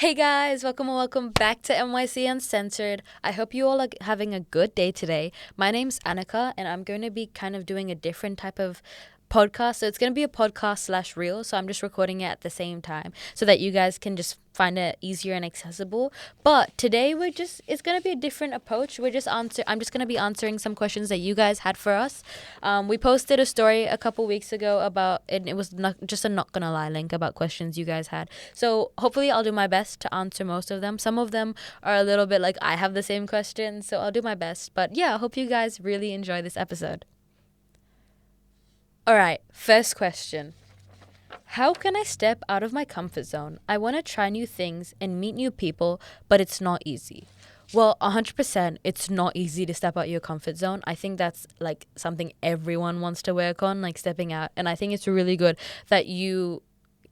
Hey guys, welcome back to NYC Uncensored. I hope you all are having a good day today. My name's Annika, and I'm going to be kind of doing a different type of podcast. So it's going to be a podcast slash reel. So I'm just recording it at the same time so that you guys can just find it easier and accessible. But today it's going to be a different approach. I'm just going to be answering some questions that you guys had for us. We posted a story a couple weeks ago about, and it was not just a not gonna lie link about questions you guys had. So hopefully I'll do my best to answer most of them. Some of them are a little bit like I have the same questions, so I'll do my best. But yeah, I hope you guys really enjoy this episode. All right, first question. How can I step out of my comfort zone? I want to try new things and meet new people, but it's not easy. Well, 100%, it's not easy to step out your comfort zone. I think that's like something everyone wants to work on, like stepping out. And I think it's really good that you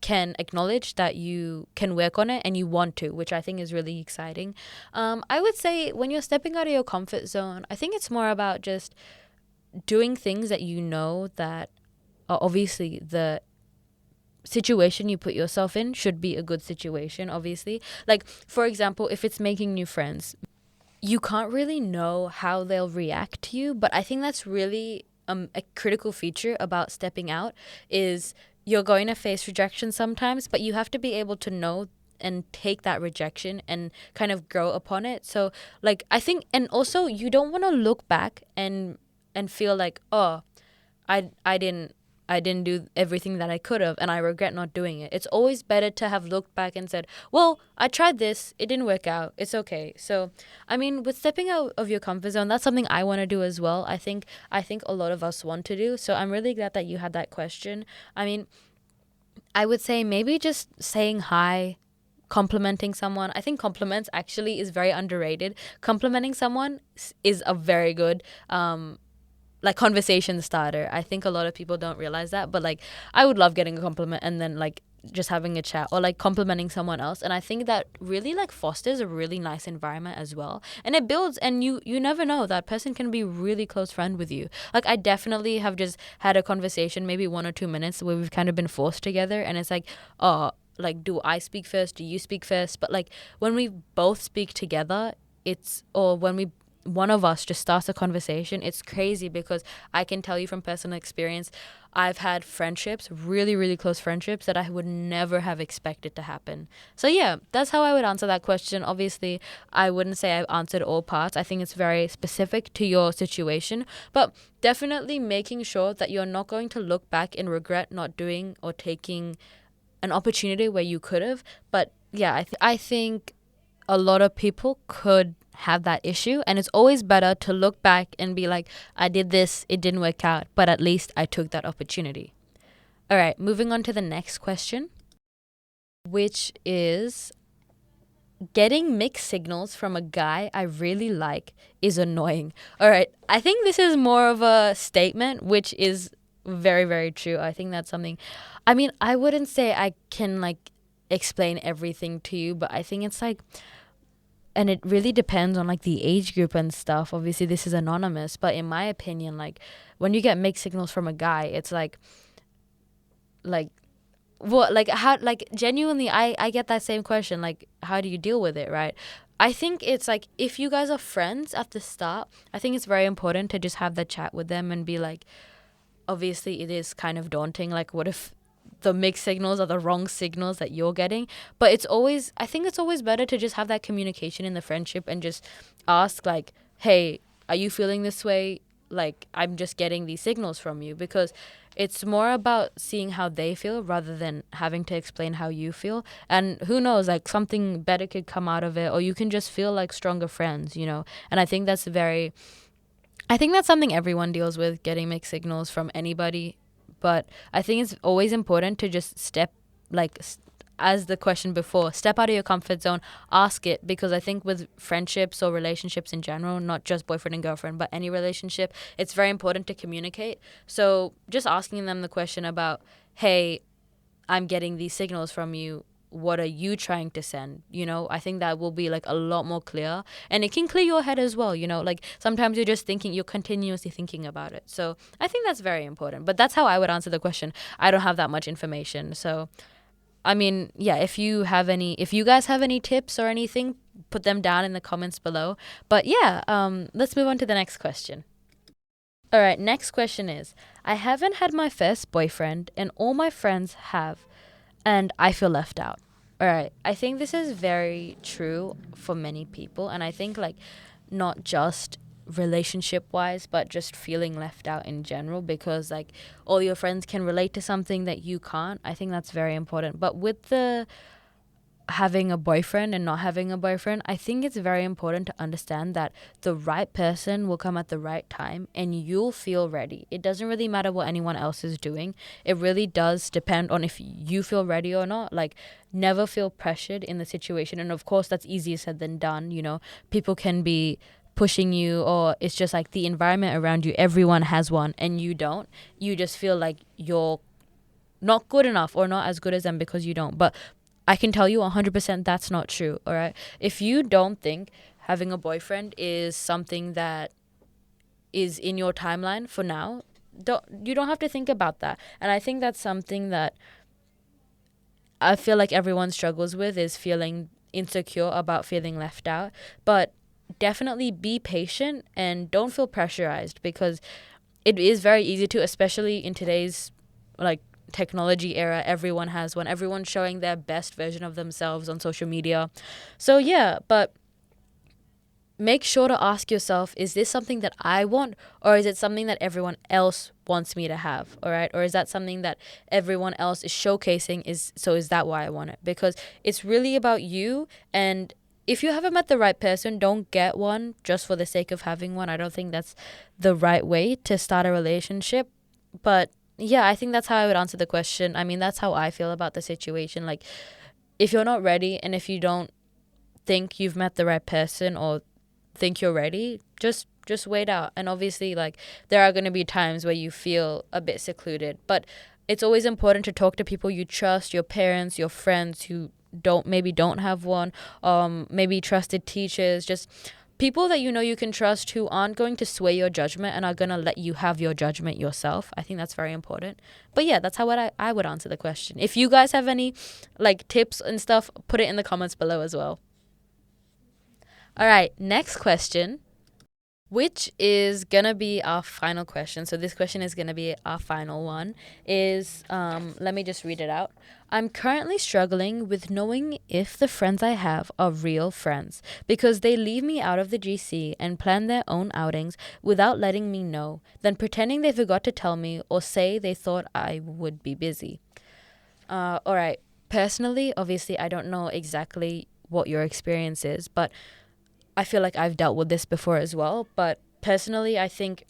can acknowledge that you can work on it and you want to, which I think is really exciting. I would say when you're stepping out of your comfort zone, I think it's more about just doing things that you know that obviously the situation you put yourself in should be a good situation, obviously. Like, for example, if it's making new friends, you can't really know how they'll react to you, but I think that's really a critical feature about stepping out is you're going to face rejection sometimes, but you have to be able to know and take that rejection and kind of grow upon it. So like I think, and also you don't want to look back and feel like, oh, I didn't I didn't do everything that I could have and I regret not doing it. It's always better to have looked back and said, "Well, I tried this, it didn't work out. It's okay." So, I mean, with stepping out of your comfort zone, that's something I want to do as well. I think a lot of us want to do. So, I'm really glad that you had that question. I mean, I would say maybe just saying hi, complimenting someone. I think compliments actually is very underrated. Complimenting someone is a very good like conversation starter. I think a lot of people don't realize that, but like I would love getting a compliment and then like just having a chat or like complimenting someone else, and I think that really like fosters a really nice environment as well, and it builds, and you never know, that person can be really close friend with you. Like I definitely have just had a conversation, maybe 1 or 2 minutes, where we've kind of been forced together, and it's like, oh, like do I speak first, do you speak first? But like when we both speak together, it's or when we one of us just starts a conversation, it's crazy because I can tell you from personal experience, I've had friendships, really, really close friendships, that I would never have expected to happen. So, yeah, that's how I would answer that question. Obviously, I wouldn't say I've answered all parts. I think it's very specific to your situation, but definitely making sure that you're not going to look back and regret not doing or taking an opportunity where you could have. But yeah, I think a lot of people could have that issue, and it's always better to look back and be like, I did this, it didn't work out, but at least I took that opportunity. All right, moving on to the next question, which is, getting mixed signals from a guy I really like is annoying. All right, I think this is more of a statement, which is very, very true. I think that's something, I mean, I wouldn't say I can like explain everything to you, but I think it's like, and it really depends on like the age group and stuff. Obviously this is anonymous, but in my opinion, like when you get mixed signals from a guy, it's like what, like how, like genuinely, I get that same question, like how do you deal with it, right? I think it's like if you guys are friends at the start, I think it's very important to just have that chat with them and be like, obviously it is kind of daunting, like what if the mixed signals are the wrong signals that you're getting, but I think it's always better to just have that communication in the friendship and just ask like, hey, are you feeling this way? Like I'm just getting these signals from you, because it's more about seeing how they feel rather than having to explain how you feel. And who knows, like something better could come out of it, or you can just feel like stronger friends. And I think that's something everyone deals with, getting mixed signals from anybody. But I think it's always important to just as the question before, step out of your comfort zone, ask it, because I think with friendships or relationships in general, not just boyfriend and girlfriend, but any relationship, it's very important to communicate. So just asking them the question about, hey, I'm getting these signals from you, what are you trying to send? I think that will be like a lot more clear, and it can clear your head as well. Like sometimes you're continuously thinking about it. So I think that's very important, but that's how I would answer the question. I don't have that much information. So I mean, yeah, if you guys have any tips or anything, put them down in the comments below. But yeah, let's move on to the next question. All right, next question is, I haven't had my first boyfriend and all my friends have, and I feel left out. All right, I think this is very true for many people, and I think like not just relationship wise, but just feeling left out in general, because like all your friends can relate to something that you can't. I think that's very important. But with the having a boyfriend and not having a boyfriend, I think it's very important to understand that the right person will come at the right time and you'll feel ready. It doesn't really matter what anyone else is doing. It really does depend on if you feel ready or not. Like, never feel pressured in the situation. And of course, that's easier said than done. You know, people can be pushing you, or it's just like the environment around you. Everyone has one and you don't. You just feel like you're not good enough or not as good as them because you don't. But I can tell you 100% that's not true, all right? If you don't think having a boyfriend is something that is in your timeline for now, you don't have to think about that. And I think that's something that I feel like everyone struggles with, is feeling insecure about feeling left out. But definitely be patient and don't feel pressurized, because it is very easy to, especially in today's like technology era. Everyone has one. Everyone's showing their best version of themselves on social media. So yeah, but make sure to ask yourself, is this something that I want, or is it something that everyone else wants me to have? All right? Or is that something that everyone else is showcasing? Is that why I want it? Because it's really about you. And if you haven't met the right person, don't get one just for the sake of having one. I don't think that's the right way to start a relationship. But yeah, I think that's how I would answer the question. I mean, that's how I feel about the situation. Like, if you're not ready and if you don't think you've met the right person or think you're ready, just wait out. And obviously, like, there are going to be times where you feel a bit secluded, but it's always important to talk to people you trust, your parents, your friends who don't have one, maybe trusted teachers, just people that you know you can trust, who aren't going to sway your judgment and are going to let you have your judgment yourself. I think that's very important. But yeah, that's how I would answer the question. If you guys have any like tips and stuff, put it in the comments below as well. All right, next question, which is gonna be our final question. So this question is gonna be our final one. Is let me just read it out. I'm currently struggling with knowing if the friends I have are real friends, because they leave me out of the GC and plan their own outings without letting me know, then pretending they forgot to tell me or say they thought I would be busy. All right. Personally, obviously, I don't know exactly what your experience is, but I feel like I've dealt with this before as well. But personally, I think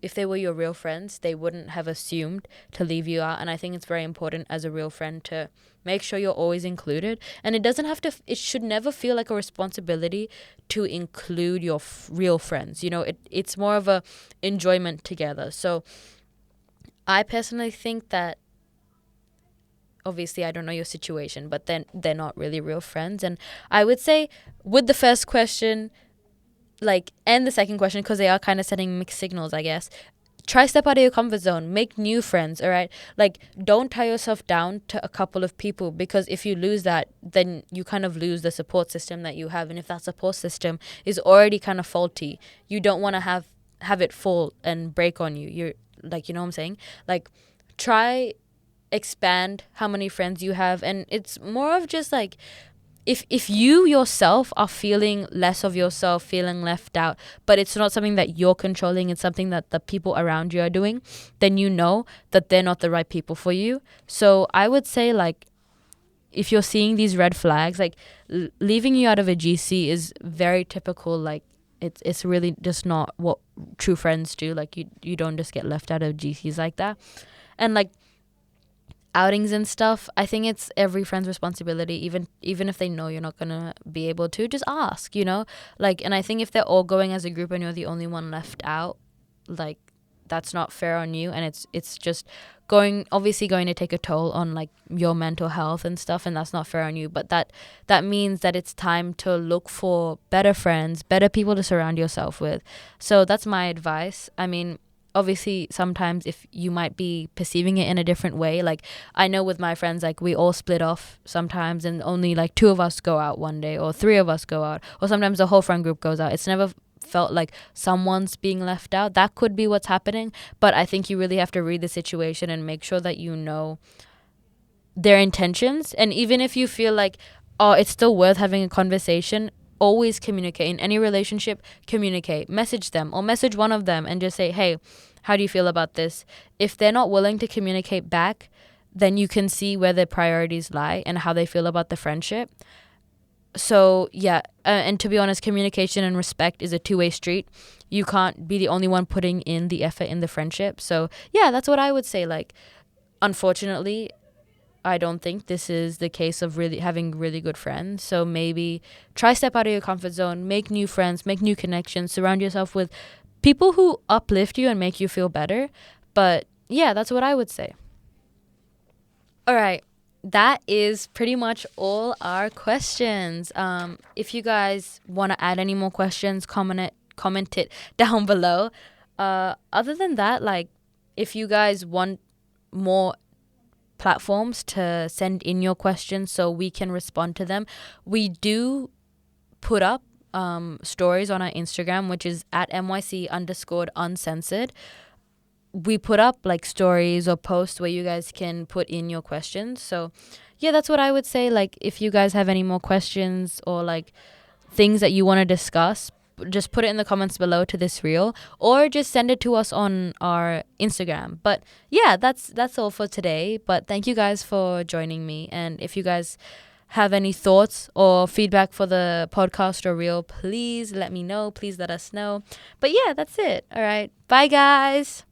if they were your real friends, they wouldn't have assumed to leave you out. And I think it's very important as a real friend to make sure you're always included. And it should never feel like a responsibility to include your real friends. You know, it's more of a enjoyment together. So I personally think that, obviously I don't know your situation, but then they're not really real friends. And I would say with the first question, like, and the second question, because they are kind of sending mixed signals, I guess, try step out of your comfort zone, make new friends. All right, like, don't tie yourself down to a couple of people, because if you lose that, then you kind of lose the support system that you have. And if that support system is already kind of faulty, you don't want to have it fall and break on you. You're like, you know what I'm saying? Like, try expand how many friends you have. And it's more of just like, if you yourself are feeling less of yourself, feeling left out, but it's not something that you're controlling, it's something that the people around you are doing, then you know that they're not the right people for you. So I would say, like, if you're seeing these red flags, like, leaving you out of a GC is very typical. Like, it's really just not what true friends do. Like, you don't just get left out of GCs like that. And like, outings and stuff, I think it's every friend's responsibility, even if they know you're not gonna be able to, just ask, you know. Like, and I think if they're all going as a group and you're the only one left out, like, that's not fair on you. And it's just obviously going to take a toll on like your mental health and stuff, and that's not fair on you. But that means that it's time to look for better friends, better people to surround yourself with. So that's my advice. I mean, obviously sometimes if you might be perceiving it in a different way, like I know with my friends, like we all split off sometimes and only like 2 of us go out one day or 3 of us go out, or sometimes the whole friend group goes out. It's never felt like someone's being left out. That could be what's happening, but I think you really have to read the situation and make sure that you know their intentions. And even if you feel like, oh, it's still worth having a conversation, always communicate. In any relationship, communicate. Message them or message one of them and just say, hey, how do you feel about this? If they're not willing to communicate back, then you can see where their priorities lie and how they feel about the friendship. So yeah, and to be honest, communication and respect is a two-way street. You can't be the only one putting in the effort in the friendship. So yeah, that's what I would say. Like, unfortunately, I don't think this is the case of really having really good friends. So maybe try step out of your comfort zone, make new friends, make new connections, surround yourself with people who uplift you and make you feel better. But yeah, that's what I would say. All right. That is pretty much all our questions. If you guys want to add any more questions, comment it down below. Other than that, like, if you guys want more platforms to send in your questions so we can respond to them, we do put up stories on our Instagram, which is at myc_uncensored. We put up like stories or posts where you guys can put in your questions. So yeah, that's what I would say. Like, if you guys have any more questions or like things that you want to discuss, just put it in the comments below to this reel, or just send it to us on our Instagram. But yeah, that's all for today. But thank you guys for joining me. And if you guys have any thoughts or feedback for the podcast or reel, please let me know. Please let us know. But yeah, that's it. All right. Bye, guys.